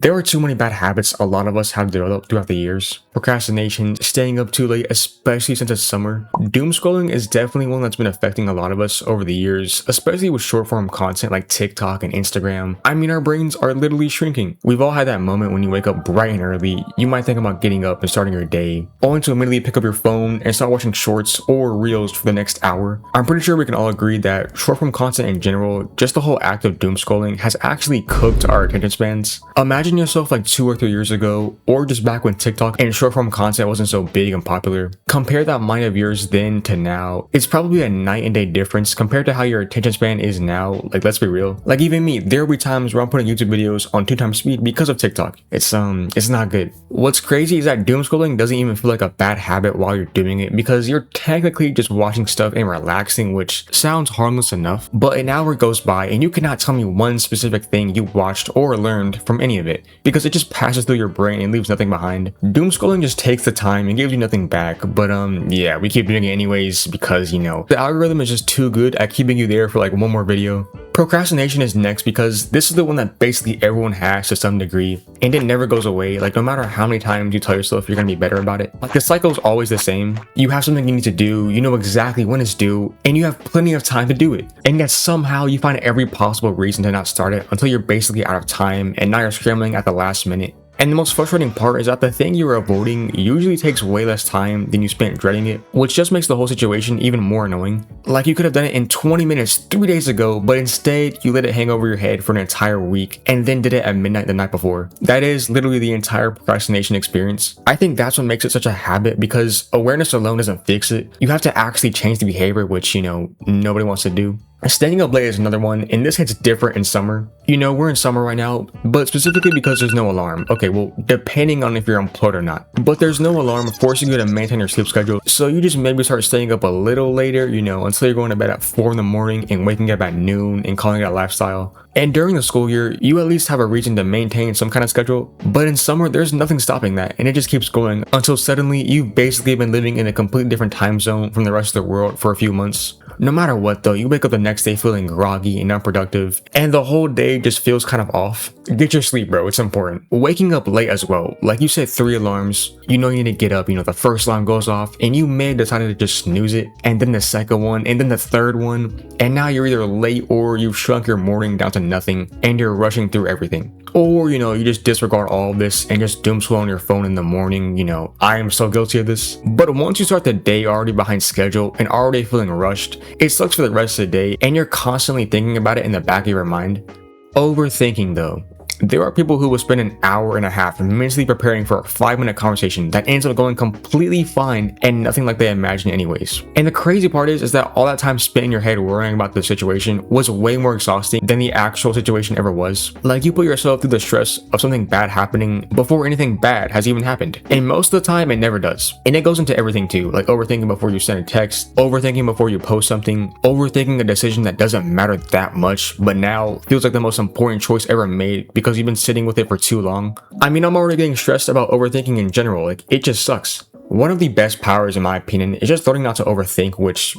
There are too many bad habits a lot of us have developed throughout the years. Procrastination, staying up too late, especially since it's summer. Doom scrolling is definitely one that's been affecting a lot of us over the years, especially with short form content like TikTok and Instagram. I mean, our brains are literally shrinking. We've all had that moment when you wake up bright and early, you might think about getting up and starting your day, only to immediately pick up your phone and start watching shorts or reels for the next hour. I'm pretty sure we can all agree that short form content in general, just the whole act of doom scrolling, has actually cooked our attention spans. Imagine yourself like 2 or 3 years ago, or just back when TikTok and short form content wasn't so big and popular. Compare that mind of yours then to now. It's probably a night and day difference compared to how your attention span is now. Like, let's be real. Like, even me, there will be times where I'm putting YouTube videos on 2 times speed because of TikTok. It's not good. What's crazy is that doom scrolling doesn't even feel like a bad habit while you're doing it, because you're technically just watching stuff and relaxing, which sounds harmless enough. But an hour goes by and you cannot tell me one specific thing you watched or learned from any of it, because it just passes through your brain and leaves nothing behind. Doom scrolling just takes the time and gives you nothing back, but yeah, we keep doing it anyways because, the algorithm is just too good at keeping you there for like one more video. Procrastination is next because this is the one that basically everyone has to some degree, and it never goes away. Like, no matter how many times you tell yourself you're gonna be better about it, like, the cycle is always the same. You have something you need to do, you know exactly when it's due, and you have plenty of time to do it. And yet somehow you find every possible reason to not start it until you're basically out of time, and now you're scrambling at the last minute. And the most frustrating part is that the thing you're avoiding usually takes way less time than you spent dreading it, which just makes the whole situation even more annoying. Like, you could have done it in 20 minutes 3 days ago, but instead you let it hang over your head for an entire week and then did it at midnight the night before. That is literally the entire procrastination experience. I think that's what makes it such a habit, because awareness alone doesn't fix it. You have to actually change the behavior, which, nobody wants to do. Staying up late is another one, and this hits different in summer. We're in summer right now, but specifically because there's no alarm. Okay, well, depending on if you're employed or not. But there's no alarm forcing you to maintain your sleep schedule, so you just maybe start staying up a little later, until you're going to bed at 4 in the morning and waking up at noon and calling it a lifestyle. And during the school year, you at least have a reason to maintain some kind of schedule, but in summer, there's nothing stopping that, and it just keeps going until suddenly you've basically been living in a completely different time zone from the rest of the world for a few months. No matter what though, you wake up the next day feeling groggy and unproductive, and the whole day just feels kind of off. Get your sleep, bro, it's important. Waking up late as well. Like, you set 3 alarms, you need to get up, the first alarm goes off, and you may have decided to just snooze it, and then the second one, and then the third one, and now you're either late or you've shrunk your morning down to nothing, and you're rushing through everything. Or, you just disregard all of this and just doom scroll on your phone in the morning. I am so guilty of this. But once you start the day already behind schedule and already feeling rushed, it sucks for the rest of the day, and you're constantly thinking about it in the back of your mind. Overthinking though. There are people who will spend an hour and a half mentally preparing for a 5-minute conversation that ends up going completely fine and nothing like they imagined anyways. And the crazy part is that all that time spent in your head worrying about the situation was way more exhausting than the actual situation ever was. Like, you put yourself through the stress of something bad happening before anything bad has even happened. And most of the time it never does. And it goes into everything too, like overthinking before you send a text, overthinking before you post something, overthinking a decision that doesn't matter that much but now feels like the most important choice ever made because you've been sitting with it for too long. I mean, I'm already getting stressed about overthinking in general. Like, it just sucks. One of the best powers, in my opinion, is just learning not to overthink, which,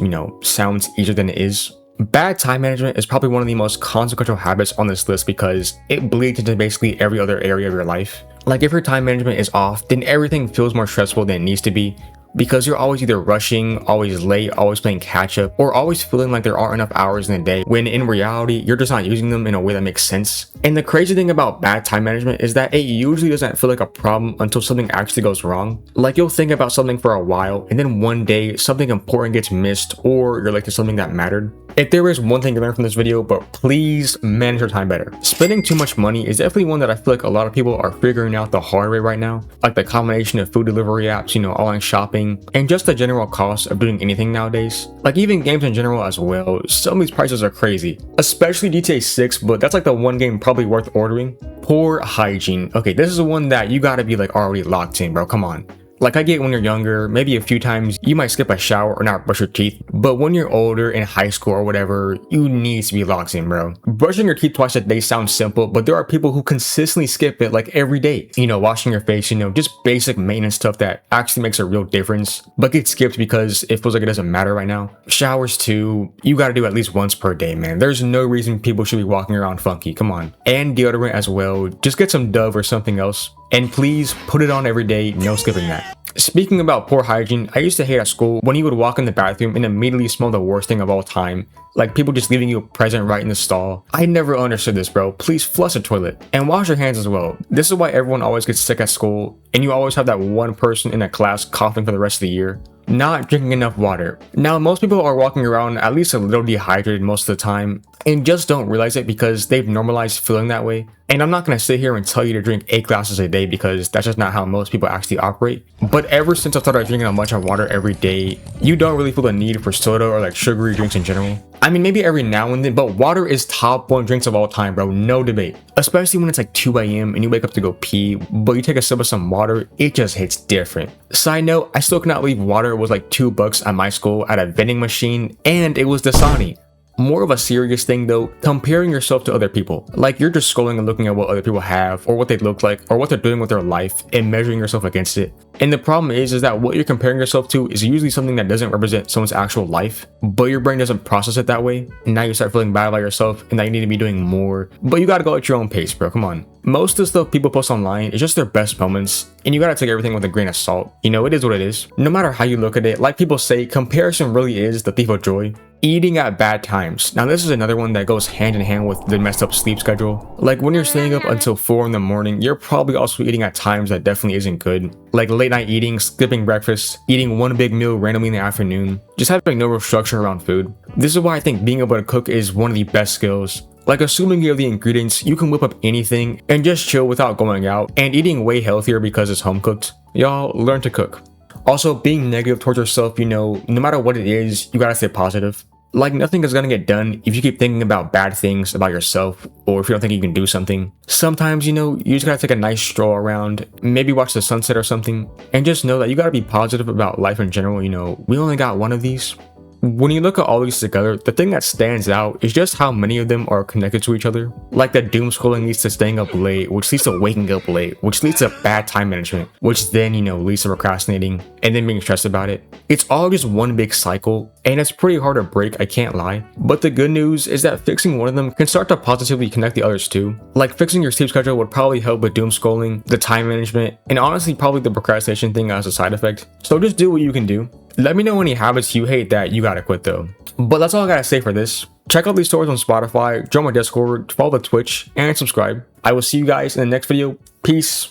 sounds easier than it is. Bad time management is probably one of the most consequential habits on this list because it bleeds into basically every other area of your life. Like, if your time management is off, then everything feels more stressful than it needs to be, because you're always either rushing, always late, always playing catch up, or always feeling like there aren't enough hours in the day, when in reality, you're just not using them in a way that makes sense. And the crazy thing about bad time management is that it usually doesn't feel like a problem until something actually goes wrong. Like, you'll think about something for a while, and then one day, something important gets missed, or you're late to something that mattered. If there is one thing to learn from this video, but please manage your time better. Spending too much money is definitely one that I feel like a lot of people are figuring out the hard way right now. Like, the combination of food delivery apps, online shopping, and just the general cost of doing anything nowadays. Like, even games in general as well, some of these prices are crazy. Especially GTA 6, but that's like the one game probably worth ordering. Poor hygiene. Okay, this is the one that you gotta be like already locked in, bro, come on. Like I get when you're younger, maybe a few times you might skip a shower or not brush your teeth, but when you're older in high school or whatever, you need to be locked in, bro. Brushing your teeth twice a day sounds simple, but there are people who consistently skip it like every day. You know, washing your face, you know, just basic maintenance stuff that actually makes a real difference, but gets skipped because it feels like it doesn't matter right now. Showers too, you gotta do at least once per day, man. There's no reason people should be walking around funky, come on. And deodorant as well, just get some Dove or something else. And please put it on every day, no skipping that. Speaking about poor hygiene, I used to hate at school when you would walk in the bathroom and immediately smell the worst thing of all time. Like people just leaving you a present right in the stall. I never understood this, bro. Please flush the toilet and wash your hands as well. This is why everyone always gets sick at school and you always have that one person in a class coughing for the rest of the year. Not drinking enough water. Now, most people are walking around at least a little dehydrated most of the time and just don't realize it because they've normalized feeling that way. And I'm not going to sit here and tell you to drink 8 glasses a day because that's just not how most people actually operate. But ever since I started drinking a bunch of water every day, you don't really feel the need for soda or like sugary drinks in general. I mean, maybe every now and then, but water is top 1 drinks of all time, bro. No debate. Especially when it's like 2 a.m. and you wake up to go pee, but you take a sip of some water, it just hits different. Side note, I still cannot believe water was like $2 at my school at a vending machine, and it was Dasani. More of a serious thing though, comparing yourself to other people. Like you're just scrolling and looking at what other people have or what they look like or what they're doing with their life and measuring yourself against it. And the problem is that what you're comparing yourself to is usually something that doesn't represent someone's actual life, but your brain doesn't process it that way. And now you start feeling bad about yourself and that you need to be doing more, but you gotta go at your own pace, bro. Come on. Most of the stuff people post online is just their best moments, and you gotta take everything with a grain of salt. You know, it is what it is. No matter how you look at it, like people say, comparison really is the thief of joy. Eating at bad times. Now this is another one that goes hand in hand with the messed up sleep schedule. Like when you're staying up until 4 in the morning, you're probably also eating at times that definitely isn't good. Like late night eating, skipping breakfast, eating one big meal randomly in the afternoon, just having no real structure around food. This is why I think being able to cook is one of the best skills. Like assuming you have the ingredients, you can whip up anything and just chill without going out and eating way healthier because it's home cooked. Y'all learn to cook. Also, being negative towards yourself, you know, no matter what it is, you gotta stay positive. Like nothing is gonna get done if you keep thinking about bad things about yourself or if you don't think you can do something. Sometimes, you know, you just gotta take a nice stroll around, maybe watch the sunset or something, and just know that you gotta be positive about life in general. You know, we only got one of these. When you look at all these together, the thing that stands out is just how many of them are connected to each other. Like the doom scrolling leads to staying up late, which leads to waking up late, which leads to bad time management, which then, you know, leads to procrastinating and then being stressed about it. It's all just one big cycle, and it's pretty hard to break, I can't lie. But the good news is that fixing one of them can start to positively connect the others too. Like fixing your sleep schedule would probably help with doom scrolling, the time management, and honestly probably the procrastination thing as a side effect. So just do what you can do. Let me know any habits you hate that you gotta quit though. But that's all I gotta say for this. Check out these stories on Spotify, join my Discord, follow the Twitch, and subscribe. I will see you guys in the next video. Peace.